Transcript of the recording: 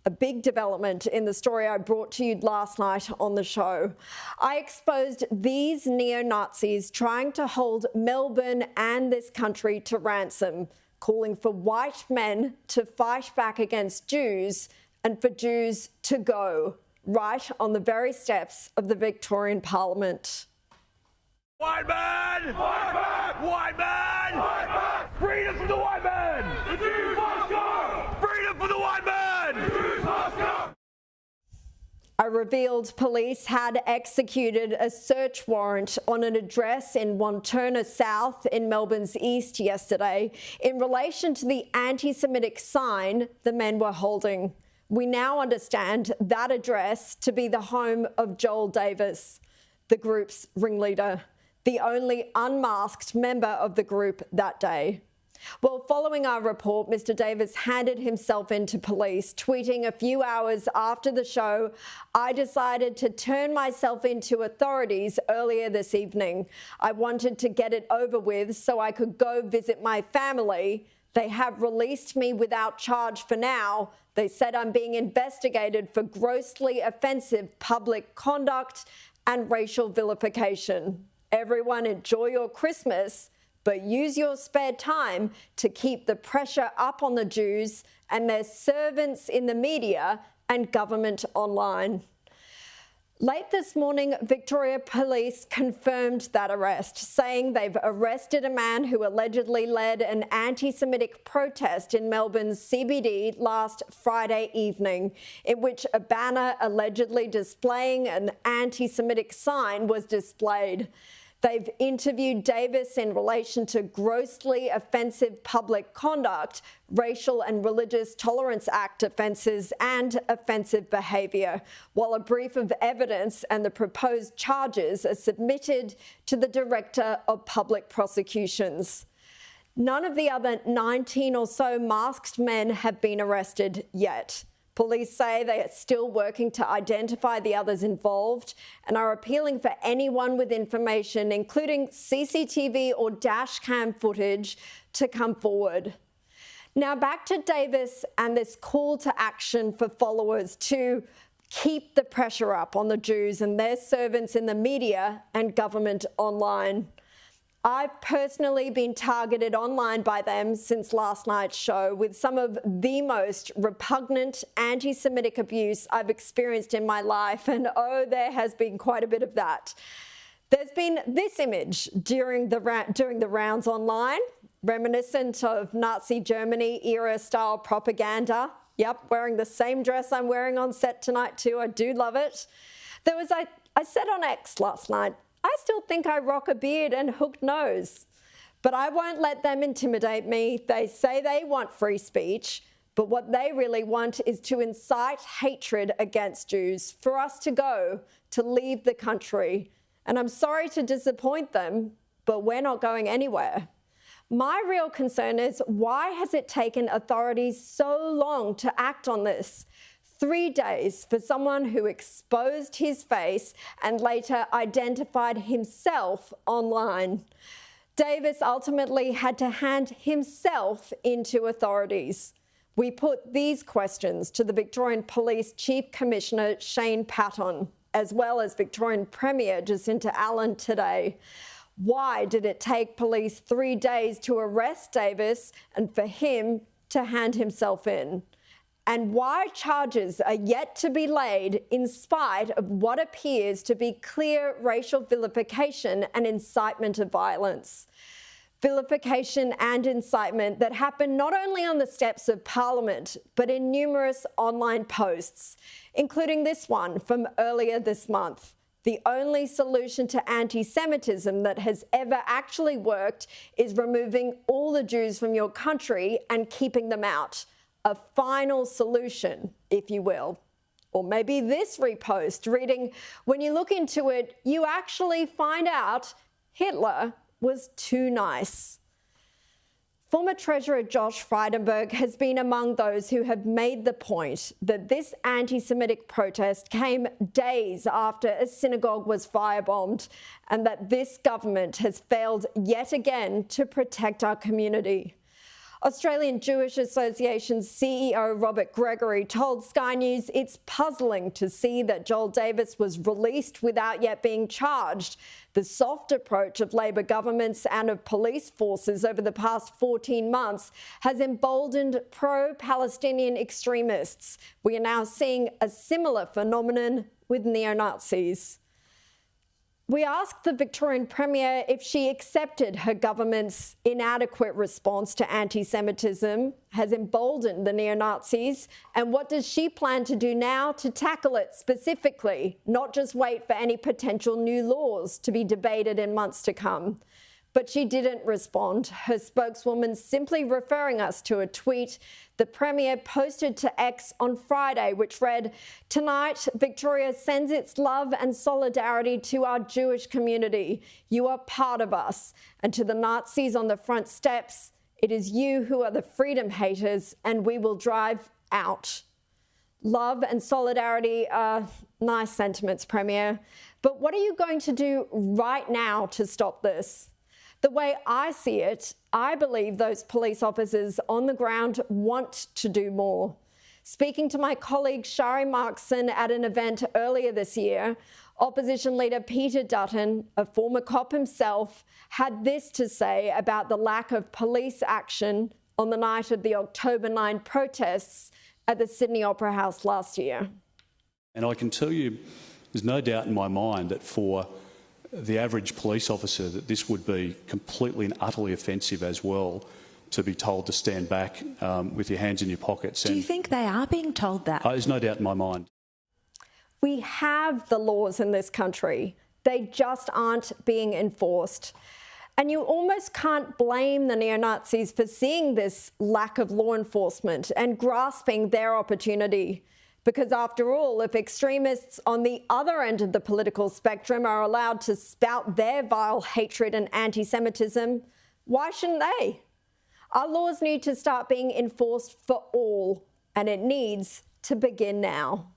a big development in the story I brought to you last night on the show. I exposed these neo-Nazis trying to hold Melbourne and this country to ransom, calling for white men to fight back against Jews and for Jews to go, right on the very steps of the Victorian Parliament. White man! White man! White man! White man! Freedom for the white man! The Jews must go! Freedom for the white man! The Jews must go! I revealed police had executed a search warrant on an address in Wantirna South in Melbourne's east yesterday in relation to the anti-Semitic sign the men were holding. We now understand that address to be the home of Joel Davis, the group's ringleader, the only unmasked member of the group that day. Well, following our report, Mr. Davis handed himself into police, tweeting a few hours after the show, "I decided to turn myself into authorities earlier this evening. I wanted to get it over with so I could go visit my family. They have released me without charge for now. They said I'm being investigated for grossly offensive public conduct and racial vilification. Everyone enjoy your Christmas, but use your spare time to keep the pressure up on the Jews and their servants in the media and government online." Late this morning, Victoria Police confirmed that arrest, saying they've arrested a man who allegedly led an anti-Semitic protest in Melbourne's CBD last Friday evening, in which a banner allegedly displaying an anti-Semitic sign was displayed. They've interviewed Davis in relation to grossly offensive public conduct, Racial and Religious Tolerance Act offences and offensive behaviour, while a brief of evidence and the proposed charges are submitted to the Director of Public Prosecutions. None of the other 19 or so masked men have been arrested yet. Police say they are still working to identify the others involved and are appealing for anyone with information, including CCTV or dashcam footage, to come forward. Now back to Davis and this call to action for followers to keep the pressure up on the Jews and their servants in the media and government online. I've personally been targeted online by them since last night's show with some of the most repugnant anti-Semitic abuse I've experienced in my life, and oh, there has been quite a bit of that. There's been this image during the rounds online, reminiscent of Nazi Germany era style propaganda. Yep, wearing the same dress I'm wearing on set tonight too. I do love it. I said on X last night, I still think I rock a beard and hooked nose, but I won't let them intimidate me. They say they want free speech, but what they really want is to incite hatred against Jews, for us to go, to leave the country. And I'm sorry to disappoint them, but we're not going anywhere. My real concern is, why has it taken authorities so long to act on this? 3 days for someone who exposed his face and later identified himself online. Davis ultimately had to hand himself into authorities. We put these questions to the Victorian Police Chief Commissioner Shane Patton, as well as Victorian Premier Jacinta Allen today. Why did it take police 3 days to arrest Davis and for him to hand himself in? And why charges are yet to be laid in spite of what appears to be clear racial vilification and incitement of violence. Vilification and incitement that happened not only on the steps of Parliament, but in numerous online posts, including this one from earlier this month. The only solution to anti-Semitism that has ever actually worked is removing all the Jews from your country and keeping them out. A final solution, if you will. Or maybe this repost reading, "When you look into it, you actually find out Hitler was too nice." Former Treasurer Josh Frydenberg has been among those who have made the point that this anti-Semitic protest came days after a synagogue was firebombed and that this government has failed yet again to protect our community. Australian Jewish Association's CEO Robert Gregory told Sky News it's puzzling to see that Joel Davis was released without yet being charged. The soft approach of Labor governments and of police forces over the past 14 months has emboldened pro-Palestinian extremists. We are now seeing a similar phenomenon with neo-Nazis. We asked the Victorian Premier if she accepted her government's inadequate response to anti-Semitism has emboldened the neo-Nazis, and what does she plan to do now to tackle it specifically, not just wait for any potential new laws to be debated in months to come. But she didn't respond, her spokeswoman simply referring us to a tweet the Premier posted to X on Friday, which read, "Tonight, Victoria sends its love and solidarity to our Jewish community. You are part of us. And to the Nazis on the front steps, it is you who are the freedom haters, and we will drive out." Love and solidarity are nice sentiments, Premier. But what are you going to do right now to stop this? The way I see it, I believe those police officers on the ground want to do more. Speaking to my colleague Shari Markson at an event earlier this year, opposition leader Peter Dutton, a former cop himself, had this to say about the lack of police action on the night of the October 9 protests at the Sydney Opera House last year. And I can tell you, there's no doubt in my mind that for the average police officer that this would be completely and utterly offensive as well, to be told to stand back with your hands in your pockets. Do you think they are being told that? There's no doubt in my mind. We have the laws in this country. They just aren't being enforced. And you almost can't blame the neo-Nazis for seeing this lack of law enforcement and grasping their opportunity. Because after all, if extremists on the other end of the political spectrum are allowed to spout their vile hatred and anti-Semitism, why shouldn't they? Our laws need to start being enforced for all, and it needs to begin now.